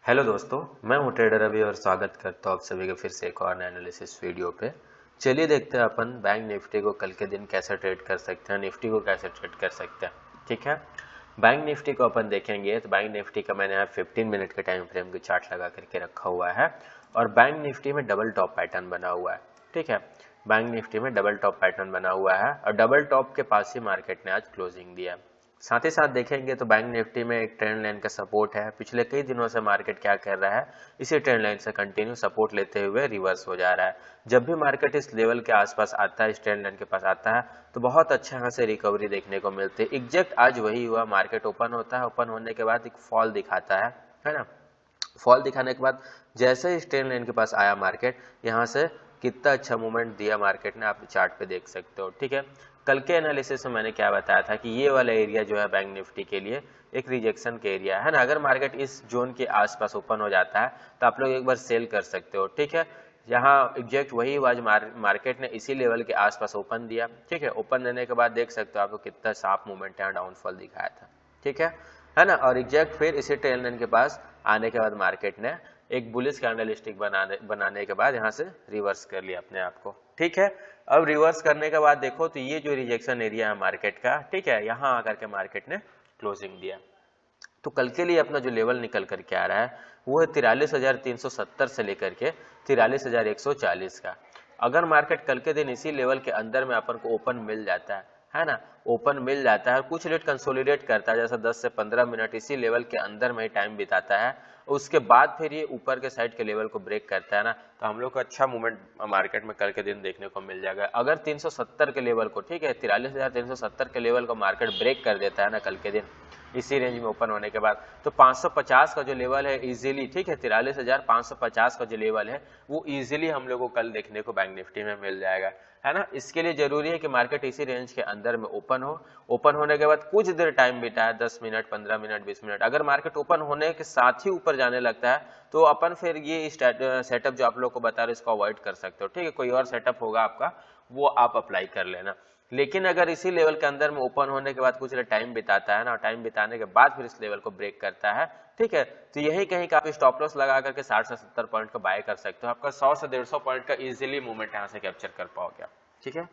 Hello दोस्तों, मैं हूं ट्रेडर रवि और स्वागत करता हूं आप सभी का फिर से एक और एनालिसिस वीडियो पे। चलिए देखते हैं अपन बैंक निफ्टी को कल के दिन कैसे ट्रेड कर सकते हैं, निफ्टी को कैसे ट्रेड कर सकते हैं। ठीक है, बैंक निफ्टी को अपन देखेंगे तो बैंक निफ्टी का मैंने यहाँ 15 मिनट के टाइम फ्रेम की चार्ट लगा करके रखा हुआ है और बैंक निफ्टी में डबल टॉप पैटर्न बना हुआ है। ठीक है, बैंक निफ्टी में डबल टॉप पैटर्न बना हुआ है और डबल टॉप के पास ही मार्केट ने आज क्लोजिंग दिया। साथ ही साथ देखेंगे तो बैंक निफ्टी में एक ट्रेंड लाइन का सपोर्ट है। पिछले कई दिनों से मार्केट क्या कर रहा है, इसी ट्रेंड लाइन से कंटिन्यू सपोर्ट लेते हुए रिवर्स हो जा रहा है। जब भी मार्केट इस लेवल के आसपास आता है, इस ट्रेंड लाइन के पास आता है, तो बहुत अच्छा यहाँ से रिकवरी देखने को मिलती है। एग्जैक्ट आज वही हुआ, मार्केट ओपन होता है, ओपन होने के बाद एक फॉल दिखाता है ना। फॉल दिखाने के बाद जैसे ही ट्रेंड लाइन के पास आया मार्केट, यहाँ से कितना अच्छा मूवमेंट दिया मार्केट ने, आप चार्ट पे देख सकते हो। ठीक है, कल के एनालिसिस में मैंने क्या बताया था कि ये वाला एरिया जो है बैंक निफ्टी के लिए एक रिजेक्शन के एरिया है ना। अगर मार्केट इस जोन के आसपास ओपन हो जाता है तो आप लोग एक बार सेल कर सकते हो। ठीक है, यहाँ एग्जैक्ट वही आज मार्केट ने इसी लेवल के आसपास ओपन दिया। ठीक है, ओपन देने के बाद देख सकते हो आपको कितना साफ मूवमेंट यहाँ डाउनफॉल दिखाया था। ठीक है ना। और एग्जैक्ट फिर इसी ट्रेंड लाइन के पास आने के बाद मार्केट ने एक बुलिश कैंडलस्टिक बनाने के बाद यहाँ से रिवर्स कर लिया अपने आप को। ठीक है, अब रिवर्स करने के बाद देखो तो ये जो रिजेक्शन एरिया है मार्केट का, ठीक है, यहाँ आकर के मार्केट ने क्लोजिंग दिया। तो कल के लिए अपना जो लेवल निकल करके आ रहा है वो है 43,370 से लेकर के 43,140 का। अगर मार्केट कल के दिन इसी लेवल के अंदर में अपन को ओपन मिल जाता है ना, ओपन मिल जाता है और कुछ रेट कंसोलिडेट करता है, जैसा 10 से 15 मिनट इसी लेवल के अंदर में ही टाइम बिताता है, उसके बाद फिर ये ऊपर के साइड के लेवल को ब्रेक करता है ना, तो हम लोग को अच्छा मूवमेंट मार्केट में कल के दिन देखने को मिल जाएगा। अगर 370 के लेवल को, ठीक है, 43,370 के लेवल को मार्केट ब्रेक कर देता है ना कल के दिन इसी रेंज में ओपन होने के बाद, तो 550 का जो लेवल है इजीली, ठीक है, 43,550 का जो लेवल है वो इजीली हम लोग को कल देखने को बैंक निफ्टी में मिल जाएगा, है ना। इसके लिए जरूरी है कि मार्केट इसी रेंज के अंदर में ओपन हो। ओपन होने के बाद कुछ देर टाइम बिताए, 10 मिनट, 15 मिनट, 20 मिनट। अगर मार्केट ओपन होने के साथ ही ऊपर जाने लगता है तो अपन फिर ये सेटअप जो आप लोग को बता रहे इसको अवॉइड कर सकते हो। ठीक है, कोई और सेटअप होगा आपका, वो आप अप्लाई कर लेना। लेकिन अगर इसी लेवल के अंदर में ओपन होने के बाद कुछ टाइम बिताता है ना, टाइम बिताने के बाद फिर इस लेवल को ब्रेक करता है, ठीक है, तो यही कहीं का आप स्टॉप लॉस लगा करके 60 से 70 पॉइंट का बाय कर सकते हो। आपका 100 से 150 पॉइंट का इजीली मूवमेंट यहाँ से कैप्चर कर पाओगे। ठीक है,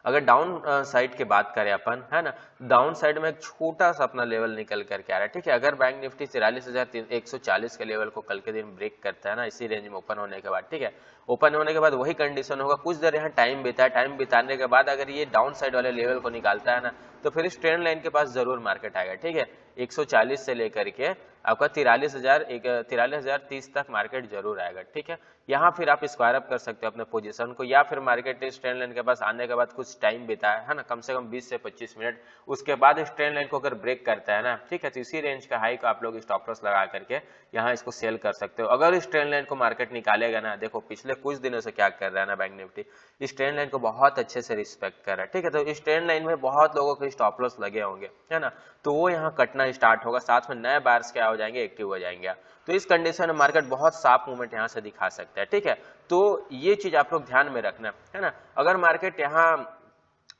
अगर डाउन साइड की बात करें अपन, है ना, डाउन साइड में एक छोटा सा अपना लेवल निकल करके आ रहा है। ठीक है, अगर बैंक निफ्टी 43,140 के लेवल को कल के दिन ब्रेक करता है ना इसी रेंज में ओपन होने के बाद, ठीक है, ओपन होने के बाद वही कंडीशन होगा, कुछ देर यहाँ टाइम बिता, टाइम बिताने के बाद अगर ये डाउन साइड वाले लेवल को निकालता है ना तो फिर इस ट्रेंड लाइन के पास जरूर मार्केट आएगा। ठीक है, 140 से लेकर के आपका 43,030 तक मार्केट जरूर आएगा। ठीक है, यहाँ फिर आप स्क्वायर अप कर सकते हो अपने पोजीशन को, या फिर मार्केट इस ट्रेंड लाइन के पास आने के बाद कुछ टाइम बिताया है ना, कम से कम 20 से 25 मिनट, उसके बाद इस ट्रेंड लाइन को अगर ब्रेक करता है ना, ठीक है, तो इसी रेंज का हाई को आप लोग स्टॉप लॉस लगा करके यहाँ इसको सेल कर सकते हो। अगर इस ट्रेंड लाइन को मार्केट निकालेगा ना, देखो पिछले कुछ दिनों से क्या कर रहा है ना बैंक निफ्टी, इस ट्रेंड लाइन को बहुत अच्छे से रिस्पेक्ट कर रहा है। ठीक है, तो इस ट्रेंड लाइन में बहुत लोगों के स्टॉप लॉस लगे होंगे, है ना, तो वो यहाँ कटना स्टार्ट होगा, साथ में नए बायर्स क्या हो जाएंगे, एक्टिव हो जाएंगे। तो इस कंडीशन में मार्केट बहुत साफ मूवमेंट यहाँ से दिखा सकता है। ठीक है, तो ये चीज आप लोग ध्यान में रखना, है ना। अगर मार्केट यहाँ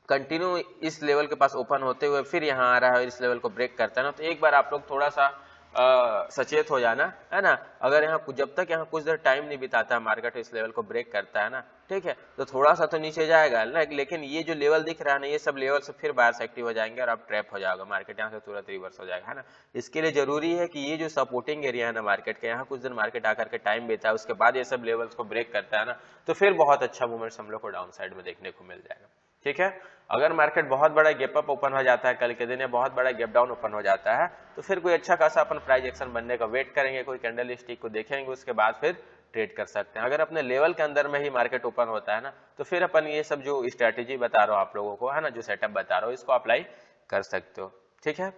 कंटिन्यू इस लेवल के पास ओपन होते हुए फिर यहाँ आ रहा है, इस लेवल को ब्रेक करता है ना, तो एक बार आप लोग थोड़ा सा सचेत हो जाना, है ना। अगर यहाँ जब तक यहाँ कुछ देर टाइम नहीं बिताता मार्केट इस लेवल को ब्रेक करता है ना, ठीक है, तो थोड़ा सा तो नीचे जाएगा ना, लेकिन ये जो लेवल दिख रहा है ना, ये सब लेवल से फिर बायर्स एक्टिव हो जाएंगे और आप ट्रैप हो जाएगा, मार्केट यहाँ से तुरंत रिवर्स हो जाएगा, है ना। इसके लिए जरूरी है कि ये जो सपोर्टिंग एरिया है ना मार्केट के, यहाँ कुछ दिन मार्केट आकर के टाइम बिता है, उसके बाद ये सब लेवल्स को ब्रेक करता है ना, तो फिर बहुत अच्छा मूवमेंट हम लोग को डाउन साइड में देखने को मिल जाएगा। ठीक है, अगर मार्केट बहुत बड़ा गैप अप ओपन हो जाता है कल के दिन, या बहुत बड़ा गैप डाउन ओपन हो जाता है, तो फिर कोई अच्छा खासा अपन प्राइस एक्शन बनने का वेट करेंगे, कोई कैंडल स्टिक को देखेंगे, उसके बाद फिर ट्रेड कर सकते हैं। अगर अपने लेवल के अंदर में ही मार्केट ओपन होता है ना, तो फिर अपन ये सब जो स्ट्रेटेजी बता रहा हूँ आप लोगों को, है ना, जो सेटअप बता रहा हूँ, इसको अप्लाई कर सकते हो। ठीक है,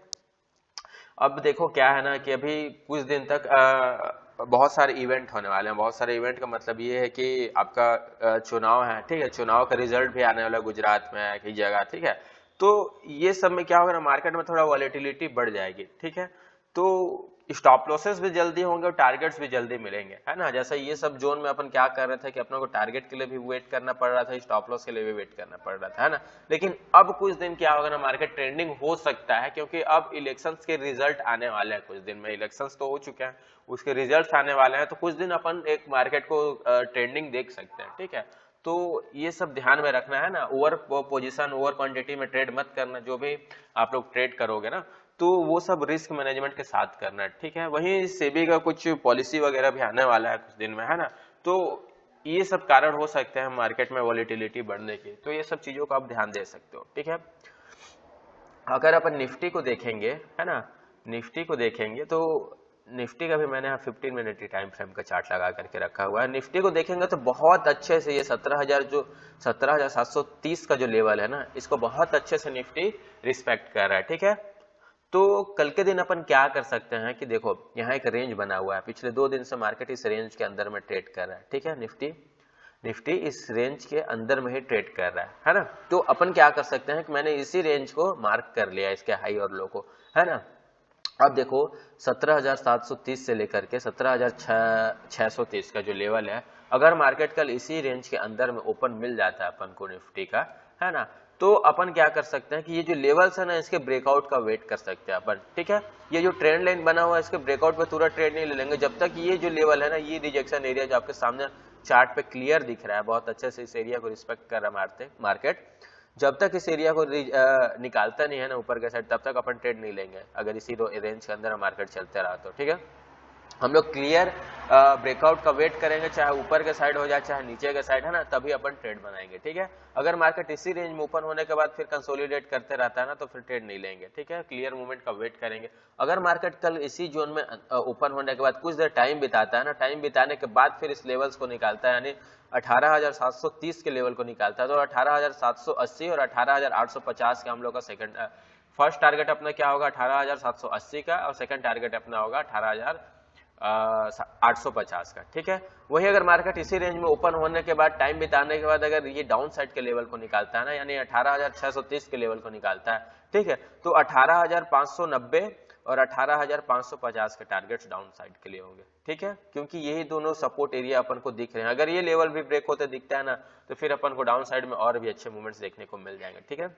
अब देखो क्या है ना कि अभी कुछ दिन तक बहुत सारे इवेंट होने वाले हैं। बहुत सारे इवेंट का मतलब ये है कि आपका चुनाव है, ठीक है, चुनाव का रिजल्ट भी आने वाला है गुजरात में कई जगह, ठीक है, तो ये सब में क्या होगा ना, मार्केट में थोड़ा वॉलेटिलिटी बढ़ जाएगी। ठीक है, तो स्टॉप लॉसेस भी जल्दी होंगे और टारगेट्स भी जल्दी मिलेंगे, है ना। जैसे ये सब जोन में अपन क्या कर रहे थे कि अपने को टारगेट के लिए भी वेट करना पड़ रहा था, स्टॉप लॉस के लिए भी वेट करना पड़ रहा था, है ना। लेकिन अब कुछ दिन क्या होगा ना, मार्केट ट्रेंडिंग हो सकता है, क्योंकि अब इलेक्शंस के रिजल्ट आने वाले हैं कुछ दिन में। इलेक्शंस तो हो चुके हैं, उसके रिजल्ट आने वाले हैं, तो कुछ दिन अपन एक मार्केट को ट्रेंडिंग देख सकते हैं, ठीक है। तो ये सब ध्यान में रखना है ना, ओवर पोजीशन ओवर क्वांटिटी में ट्रेड मत करना। जो भी आप लोग ट्रेड करोगे ना, तो वो सब रिस्क मैनेजमेंट के साथ करना है, ठीक है। वहीं सेबी का कुछ पॉलिसी वगैरह भी आने वाला है कुछ दिन में, है ना। तो ये सब कारण हो सकते हैं मार्केट में वॉलेटिलिटी बढ़ने के, तो ये सब चीजों का आप ध्यान दे सकते हो, ठीक है। अगर अपन निफ्टी को देखेंगे, है ना, निफ्टी को देखेंगे तो निफ्टी का भी मैंने यहाँ 15 मिनट की टाइम फ्रेम का चार्ट लगा करके रखा हुआ है। निफ्टी को देखेंगे तो बहुत अच्छे से ये 17,730 का जो लेवल है ना, इसको बहुत अच्छे से निफ्टी रिस्पेक्ट कर रहा है, ठीक है। तो कल के दिन अपन क्या कर सकते हैं कि देखो यहाँ एक रेंज बना हुआ है, पिछले 2 दिन से मार्केट इस रेंज के अंदर में ट्रेड कर रहा है, ठीक है। निफ्टी इस रेंज के अंदर में ही ट्रेड कर रहा है ना। तो अपन क्या कर सकते हैं कि मैंने इसी रेंज को मार्क कर लिया, इसके हाई और लो को, है ना। अब देखो 17,730 से लेकर के 17,630 का जो लेवल है, अगर मार्केट कल इसी रेंज के अंदर में ओपन मिल जाता है अपन को निफ्टी का, है ना, तो अपन क्या कर सकते हैं कि ये जो लेवल्स है ना, इसके ब्रेकआउट का वेट कर सकते हैं अपन, ठीक है। ये जो ट्रेंड लाइन बना हुआ है, इसके ब्रेकआउट पे तुरंत ट्रेड नहीं ले लेंगे जब तक ये जो लेवल है ना, ये रिजेक्शन एरिया जो आपके सामने चार्ट पे क्लियर दिख रहा है, बहुत अच्छे से इस एरिया को रिस्पेक्ट कर रहा है मार्केट, जब तक इस एरिया को निकालता नहीं है ना ऊपर के साइड, तब तक अपन ट्रेड नहीं लेंगे, अगर इसी रेंज के अंदर मार्केट चलते रहा तो, ठीक है। हम लोग क्लियर ब्रेकआउट का वेट करेंगे, चाहे ऊपर के साइड हो जाए चाहे नीचे के साइड, है ना, तभी अपन ट्रेड बनाएंगे, ठीक है। अगर मार्केट इसी रेंज में ओपन होने के बाद फिर कंसोलिडेट करते रहता है ना, तो फिर ट्रेड नहीं लेंगे, ठीक है। क्लियर मूवमेंट का वेट करेंगे। अगर मार्केट कल इसी जोन में ओपन होने के बाद कुछ देर टाइम बिताता है ना, टाइम बिताने के बाद फिर इस लेवल्स को निकालता है, यानी 18,730 के लेवल को निकालता है, तो 18,780 और 18,850 का हम लोग का सेकंड फर्स्ट टारगेट अपना क्या होगा, 18,780 का, और सेकंड टारगेट अपना होगा 18,850 का, ठीक है। वही अगर मार्केट इसी रेंज में ओपन होने के बाद टाइम बिताने के बाद अगर ये डाउन साइड के लेवल को निकालता है ना, यानी 18,630 के लेवल को निकालता है, ठीक है, तो 18,590 और 18,550 के टारगेट्स डाउन साइड के लिए होंगे, ठीक है। क्योंकि यही दोनों सपोर्ट एरिया अपन को दिख रहे हैं। अगर ये लेवल भी ब्रेक होते दिखता है ना, तो फिर अपन को डाउन साइड में और भी अच्छे मूवमेंट्स देखने को मिल जाएंगे, ठीक है।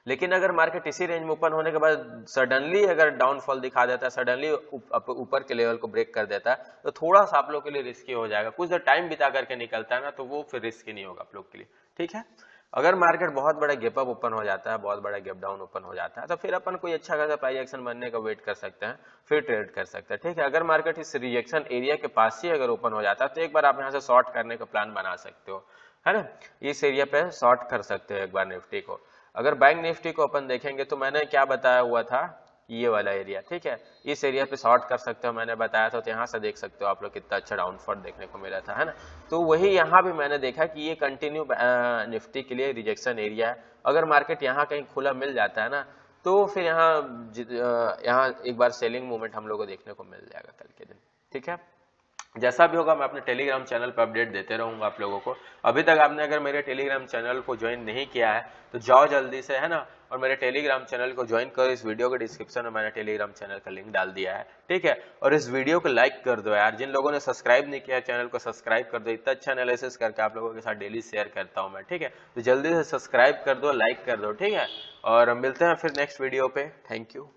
लेकिन अगर मार्केट इसी रेंज में ओपन होने के बाद सडनली अगर डाउनफॉल दिखा देता है, सडनली ऊपर के लेवल को ब्रेक कर देता है, तो थोड़ा सा आप लोग के लिए रिस्की हो जाएगा। कुछ देर टाइम बिता करके निकलता है ना, तो वो फिर रिस्की नहीं होगा आप लोग के लिए, ठीक है। अगर मार्केट बहुत बड़ा गैप अप ओपन हो जाता है, बहुत बड़ा गैप डाउन ओपन हो जाता है, तो फिर अपन कोई अच्छा खासा प्राइस एक्शन बनने का वेट कर सकते हैं, फिर ट्रेड कर सकते हैं, ठीक है। अगर मार्केट इस रिजेक्शन एरिया के पास ही अगर ओपन हो जाता है, तो एक बार आप यहाँ से शॉर्ट करने का प्लान बना सकते हो, है ना। इस एरिया पे शॉर्ट कर सकते हो एक बार निफ्टी को। अगर बैंक निफ्टी को अपन देखेंगे तो मैंने क्या बताया हुआ था, ये वाला एरिया, ठीक है, इस एरिया पे शॉर्ट कर सकते हो, मैंने बताया था। तो यहाँ से देख सकते हो आप लोग कितना अच्छा डाउनफॉल देखने को मिला था, है ना। तो वही यहाँ भी मैंने देखा कि ये कंटिन्यू निफ्टी के लिए रिजेक्शन एरिया है। अगर मार्केट यहाँ कहीं खुला मिल जाता है ना, तो फिर यहाँ एक बार सेलिंग मूवमेंट हम लोग को देखने को मिल जाएगा कल के दिन, ठीक है। जैसा भी होगा मैं अपने टेलीग्राम चैनल पर अपडेट देते रहूंगा आप लोगों को। अभी तक आपने अगर मेरे टेलीग्राम चैनल को ज्वाइन नहीं किया है तो जाओ जल्दी से, है ना, और मेरे टेलीग्राम चैनल को ज्वाइन करो। इस वीडियो के डिस्क्रिप्शन में मैंने टेलीग्राम चैनल का लिंक डाल दिया है, ठीक है। और इस वीडियो को लाइक कर दो यार, जिन लोगों ने सब्सक्राइब नहीं किया चैनल को सब्सक्राइब कर दो। इतना अच्छा एनालिसिस करके आप लोगों के साथ डेली शेयर करता हूँ मैं, ठीक है। तो जल्दी से सब्सक्राइब कर दो, लाइक कर दो, ठीक है। और मिलते हैं फिर नेक्स्ट वीडियो पे। Thank you.